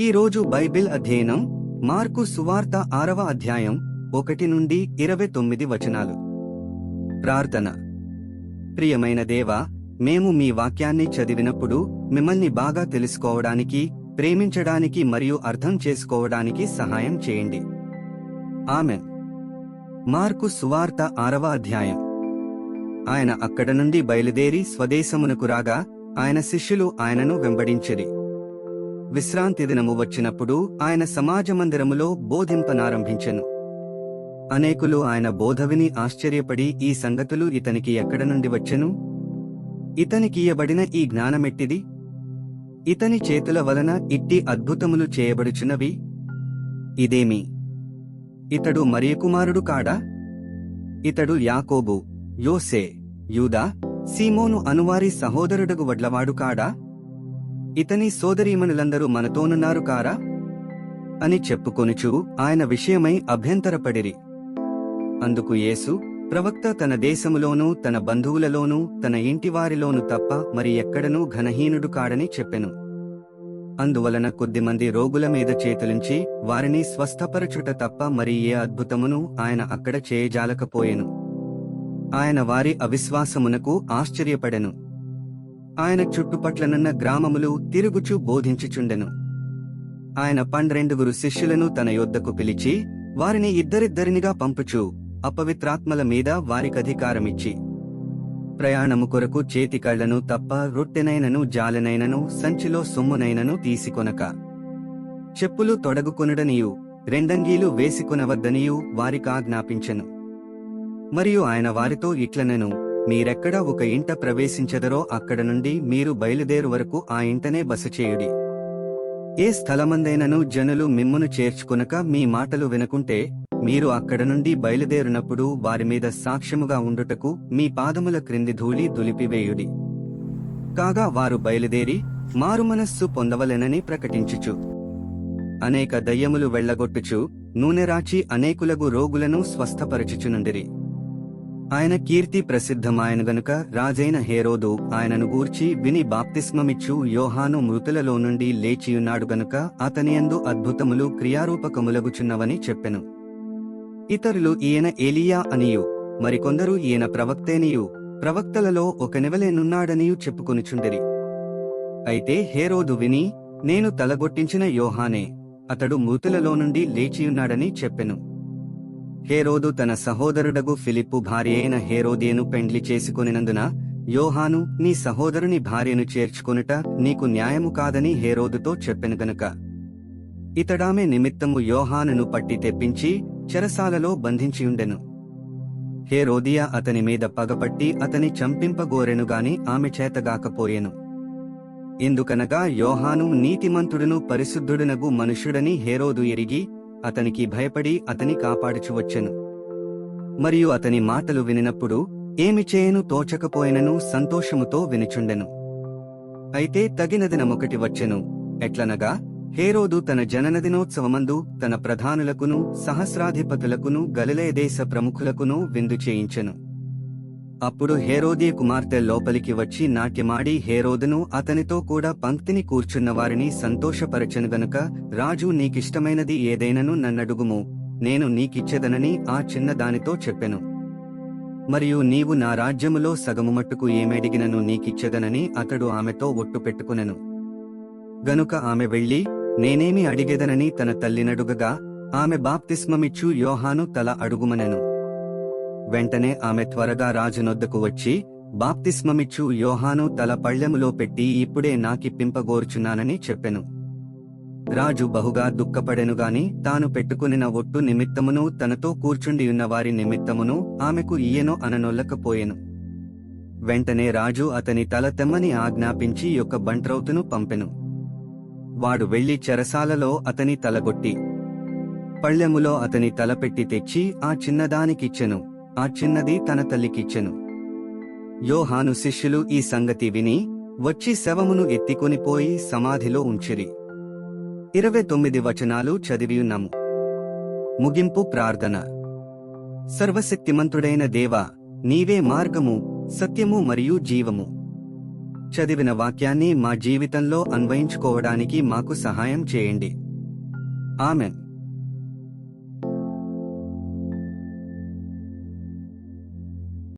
ఈ రోజు బైబిల్ అధ్యయనం మార్కు సువార్త 6వ అధ్యాయం 1 నుండి 29 వచనాలు. ప్రార్థన. ప్రియమైన దేవా, మేము మీ వాక్యాన్ని చదివినప్పుడు మిమ్మల్ని బాగా తెలుసుకోవడానికి, ప్రేమించడానికి మరియు అర్థం చేసుకోవడానికి సహాయం చేయండి. ఆమెన్. మార్కు సువార్త 6వ అధ్యాయం. ఆయన అక్కడ నుండి బయలుదేరి స్వదేశమునకు రాగా ఆయన శిష్యులు ఆయనను వెంబడించిరి. విశ్రాంతి దినము వచ్చినప్పుడు ఆయన సమాజమందిరములో బోధింపనారంభించెను. అనేకులు ఆయన బోధ విని ఆశ్చర్యపడి, ఈ సంగతులు ఇతనికి ఎక్కడ నుండి వచ్చెను? ఇతనికియ్యబడిన ఈ జ్ఞానమెట్టిది? ఇతని చేతుల వలన ఇట్టి అద్భుతములు చేయబడుచున్నవి? ఇదేమి? ఇతడు మరియ కుమారుడు కాడా? ఇతడు యాకోబు, యోసే, యూదా, సీమోను అనువారి సహోదరుడగు వడ్లవాడు కాడా? ఇతని సోదరీమణులందరూ మనతోనున్నారు కారా? అని చెప్పుకొనుచు ఆయన విషయమై అభ్యంతరపడిరి. అందుకు యేసు, ప్రవక్త తన దేశములోనూ తన బంధువులలోనూ తన ఇంటివారిలోనూ తప్ప మరి ఎక్కడనూ ఘనహీనుడు కాడని చెప్పెను. అందువలన కొద్దిమంది రోగుల మీద చేతులుంచి వారిని స్వస్థపరచుట తప్ప మరి ఏ అద్భుతమును ఆయన అక్కడ చేయజాలకపోయెను. ఆయన వారి అవిశ్వాసమునకు ఆశ్చర్యపడెను. ఆయన చుట్టుపట్లనున్న గ్రామములు తిరుగుచు బోధించుచుండెను. ఆయన 12 శిష్యులను తన యొద్దకు పిలిచి వారిని ఇద్దరిద్దరినిగా పంపుచు అపవిత్రాత్మల మీద వారికధికారమిచ్చి, ప్రయాణము కొరకు చేతికళ్లను తప్ప రొట్టెనైనను జాలెనైనను సంచిలో సొమ్మునైనను తీసికొనక, చెప్పులు తొడగుకొనుడనియు రెండంగీలు వేసికొనవద్దనియు వారికాజ్ఞాపించెను. మరియు ఆయన వారితో ఇట్లనెను, మీరెక్కడ ఒక ఇంట ప్రవేశించెదరో అక్కడ నుండి మీరు బయలుదేరు వరకు ఆ ఇంటనే బస చేయుడి. ఏ స్థలమందైనను జనులు మిమ్మును చేర్చుకొనక మీ మాటలు వినకుంటే మీరు అక్కడ నుండి బయలుదేరినప్పుడు వారి మీద సాక్ష్యముగా ఉండుటకు మీ పాదముల క్రింది ధూళి దులిపివేయుడి. కాగా వారు బయలుదేరి మారుమనస్సు పొందవలెనని ప్రకటించుచు అనేక దయ్యములు వెళ్లగొట్టుచు నూనె రాచి అనేకులగు రోగులను స్వస్థపరచుచునుండిరి. ఆయన కీర్తి ప్రసిద్ధమాయను గనుక రాజైన హేరోదు ఆయనను గూర్చి విని బాప్తిస్మమిచ్చు యోహాను మృతులలో నుండి లేచియున్నాడు గనుక అతనియందు అద్భుతములు క్రియారూపకములగుచున్నవని చెప్పెను. ఇతరులు ఈయన ఏలియా అనియు, మరికొందరు ఈయన ప్రవక్తేనియు, ప్రవక్తలలో ఒకనివలెనున్నాడనియు చెప్పుకొనుచుండిరి. అయితే హేరోదు విని, నేను తలగొట్టించిన యోహానే, అతడు మృతులలో నుండి లేచియున్నాడని చెప్పెను. హేరోదు తన సహోదరుడగు ఫిలిప్పు భార్య అయిన హేరోదియను పెండ్లి చేసుకొనినందున, యోహాను నీ సహోదరుని భార్యను చేర్చుకొనుట నీకు న్యాయము కాదని హేరోదుతో చెప్పెను గనుక ఇతడామె నిమిత్తము యోహానును పట్టి తెప్పించి చెరసాలలో బంధించియుండెను. హేరోదియ అతని మీద పగపట్టి అతని చంపింపగోరెనుగాని ఆమె చేతగాకపోయెను. ఎందుకనగా యోహాను నీతిమంతుడును పరిశుద్ధుడునగు మనుష్యుడని హేరోదు ఎరిగి అతనికి భయపడి అతని కాపాడుచువచ్చెను. మరియు అతని మాటలు వినినప్పుడు ఏమి చేయను తోచకపోయినను సంతోషముతో వినుచుండెను. అయితే తగిన దినమొకటి వచ్చెను. ఎట్లనగా హేరోదు తన జననదినోత్సవమందు తన ప్రధానులకును సహస్రాధిపతులకును గలిలయ దేశ ప్రముఖులకును విందు చేయించెను. అప్పుడు హేరోదియ కుమార్తె లోపలికి వచ్చి నాట్యమాడి హేరోదును అతనితో కూడా పంక్తిని కూర్చున్న వారిని సంతోషపరచెను గనుక, రాజు నీకిష్టమైనది ఏదైనను నన్నడుగుము, నేను నీకిచ్చెదనని ఆ చిన్నదానితో చెప్పెను. మరియు నీవు నా రాజ్యములో సగము మట్టుకు ఏమడిగినను నీకిచ్చెదనని అతడు ఆమెతో ఒట్టు పెట్టుకునెను. గనుక ఆమె వెళ్లి నేనేమి అడిగెదనని తన తల్లినడుగగా ఆమె బాప్తిస్మమిచ్చు యోహాను తల అడుగుమనెను. వెంటనే ఆమె త్వరగా రాజునొద్దకు వచ్చి బాప్తిస్మమిచ్చు యోహాను తల పళ్ళెములో పెట్టి ఇప్పుడే నాకిప్పింపగోరుచున్నానని చెప్పెను. రాజు బహుగా దుఃఖపడెనుగాని తాను పెట్టుకునిన ఒట్టు నిమిత్తమును తనతో కూర్చుండియున్న వారి నిమిత్తమును ఆమెకు ఇయ్యెను అననొల్లకపోయెను. వెంటనే రాజు అతని తల తెమ్మని ఆజ్ఞాపించి యొక్క బంట్రౌతును పంపెను. వాడు వెళ్లి చెరసాలలో అతని తలగొట్టి పళ్ళెములో అతని తలపెట్టి తెచ్చి ఆ చిన్నదానికిచ్చెను. ఆ చిన్నది తన తల్లికిచ్చెను. యోహాను శిష్యులు ఈ సంగతి విని వచ్చి శవమును ఎత్తికొనిపోయి సమాధిలో ఉంచిరి. 29 వచనాలు చదివియున్నాము. ముగింపు ప్రార్థన. సర్వశక్తిమంతుడైన దేవా, నీవే మార్గము, సత్యము మరియు జీవము. చదివిన వాక్యాన్ని మా జీవితంలో అన్వయించుకోవడానికి మాకు సహాయం చేయండి. ఆమెన్.